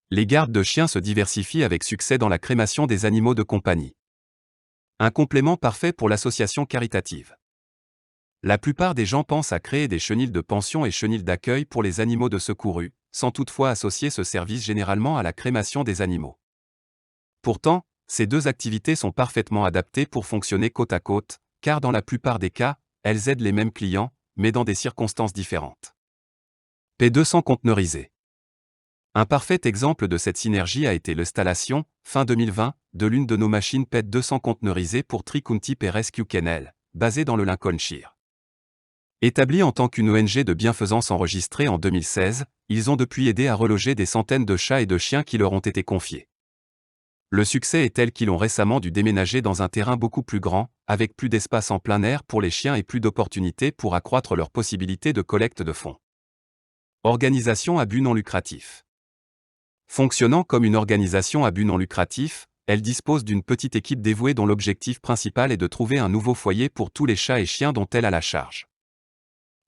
Les gardes de chiens se diversifient avec succès dans la crémation des animaux de compagnie. Un complément parfait pour l'association caritative. La plupart des gens pensent à créer des chenils de pension et chenils d'accueil pour les animaux de secourus, sans toutefois associer ce service généralement à la crémation des animaux. Pourtant, ces deux activités sont parfaitement adaptées pour fonctionner côte à côte, car dans la plupart des cas, elles aident les mêmes clients, mais dans des circonstances différentes. P200 conteneurisé. Un parfait exemple de cette synergie a été l'installation, fin 2020, de l'une de nos machines PET 200 conteneurisées pour Tri-County et Rescue Kennel, basée dans le Lincolnshire. Établis en tant qu'une ONG de bienfaisance enregistrée en 2016, ils ont depuis aidé à reloger des centaines de chats et de chiens qui leur ont été confiés. Le succès est tel qu'ils ont récemment dû déménager dans un terrain beaucoup plus grand, avec plus d'espace en plein air pour les chiens et plus d'opportunités pour accroître leurs possibilités de collecte de fonds. Organisation à but non lucratif. Fonctionnant comme une organisation à but non lucratif, elle dispose d'une petite équipe dévouée dont l'objectif principal est de trouver un nouveau foyer pour tous les chats et chiens dont elle a la charge.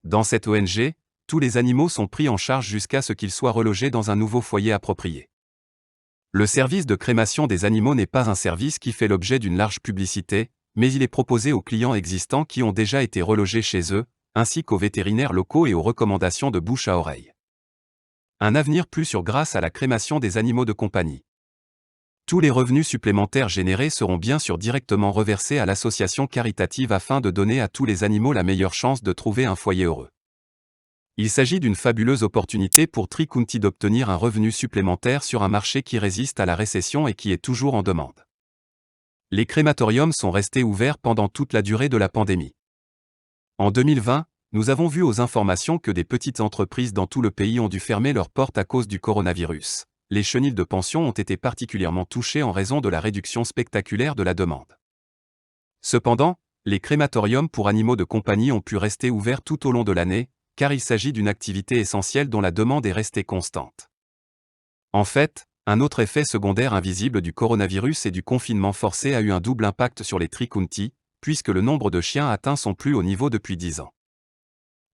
Dans cette ONG, tous les animaux sont pris en charge jusqu'à ce qu'ils soient relogés dans un nouveau foyer approprié. Le service de crémation des animaux n'est pas un service qui fait l'objet d'une large publicité, mais il est proposé aux clients existants qui ont déjà été relogés chez eux, ainsi qu'aux vétérinaires locaux et aux recommandations de bouche à oreille. Un avenir plus sûr grâce à la crémation des animaux de compagnie. Tous les revenus supplémentaires générés seront bien sûr directement reversés à l'association caritative afin de donner à tous les animaux la meilleure chance de trouver un foyer heureux. Il s'agit d'une fabuleuse opportunité pour Tri-County d'obtenir un revenu supplémentaire sur un marché qui résiste à la récession et qui est toujours en demande. Les crématoriums sont restés ouverts pendant toute la durée de la pandémie. En 2020, nous avons vu aux informations que des petites entreprises dans tout le pays ont dû fermer leurs portes à cause du coronavirus. Les chenils de pension ont été particulièrement touchés en raison de la réduction spectaculaire de la demande. Cependant, les crématoriums pour animaux de compagnie ont pu rester ouverts tout au long de l'année, car il s'agit d'une activité essentielle dont la demande est restée constante. En fait, un autre effet secondaire invisible du coronavirus et du confinement forcé a eu un double impact sur les Tri-County, puisque le nombre de chiens atteint son plus haut niveau depuis 10 ans.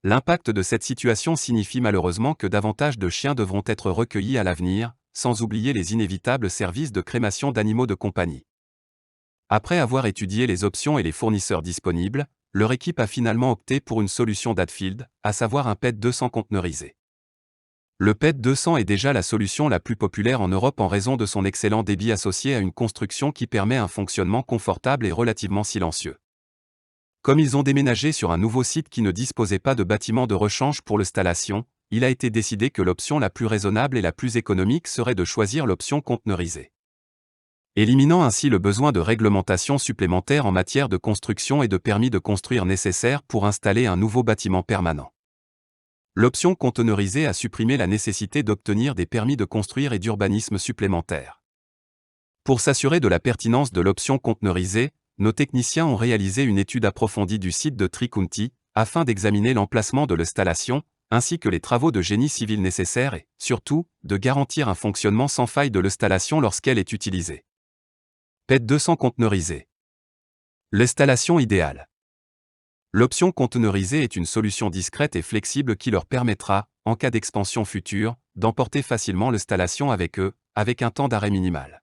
L'impact de cette situation signifie malheureusement que davantage de chiens devront être recueillis à l'avenir, sans oublier les inévitables services de crémation d'animaux de compagnie. Après avoir étudié les options et les fournisseurs disponibles, leur équipe a finalement opté pour une solution d'Hatfield, à savoir un PET 200 conteneurisé. Le PET 200 est déjà la solution la plus populaire en Europe en raison de son excellent débit associé à une construction qui permet un fonctionnement confortable et relativement silencieux. Comme ils ont déménagé sur un nouveau site qui ne disposait pas de bâtiment de rechange pour l'installation, il a été décidé que l'option la plus raisonnable et la plus économique serait de choisir l'option conteneurisée. Éliminant ainsi le besoin de réglementation supplémentaire en matière de construction et de permis de construire nécessaires pour installer un nouveau bâtiment permanent. L'option conteneurisée a supprimé la nécessité d'obtenir des permis de construire et d'urbanisme supplémentaires. Pour s'assurer de la pertinence de l'option conteneurisée, nos techniciens ont réalisé une étude approfondie du site de Tri-County, afin d'examiner l'emplacement de l'installation, ainsi que les travaux de génie civil nécessaires et, surtout, de garantir un fonctionnement sans faille de l'installation lorsqu'elle est utilisée. PET 200 conteneurisé. L'installation idéale. L'option conteneurisée est une solution discrète et flexible qui leur permettra, en cas d'expansion future, d'emporter facilement l'installation avec eux, avec un temps d'arrêt minimal.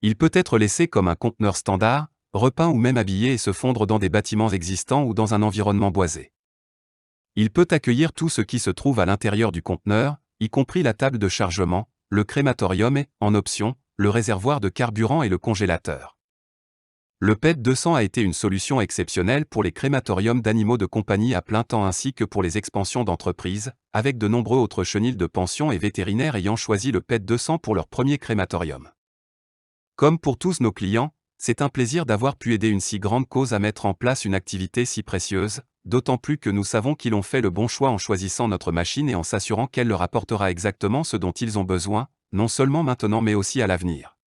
Il peut être laissé comme un conteneur standard, repeint ou même habillé et se fondre dans des bâtiments existants ou dans un environnement boisé. Il peut accueillir tout ce qui se trouve à l'intérieur du conteneur, y compris la table de chargement, le crématorium et, en option, le réservoir de carburant et le congélateur. Le PET 200 a été une solution exceptionnelle pour les crématoriums d'animaux de compagnie à plein temps ainsi que pour les expansions d'entreprises, avec de nombreux autres chenils de pension et vétérinaires ayant choisi le PET 200 pour leur premier crématorium. Comme pour tous nos clients, c'est un plaisir d'avoir pu aider une si grande cause à mettre en place une activité si précieuse, d'autant plus que nous savons qu'ils ont fait le bon choix en choisissant notre machine et en s'assurant qu'elle leur apportera exactement ce dont ils ont besoin, non seulement maintenant mais aussi à l'avenir.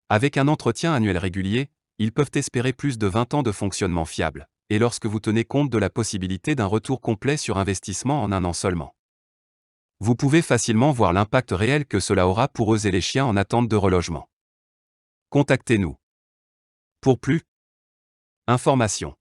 Avec un entretien annuel régulier, ils peuvent espérer plus de 20 ans de fonctionnement fiable, et lorsque vous tenez compte de la possibilité d'un retour complet sur investissement en un an seulement. Vous pouvez facilement voir l'impact réel que cela aura pour eux et les chiens en attente de relogement. Contactez-nous. Pour plus informations.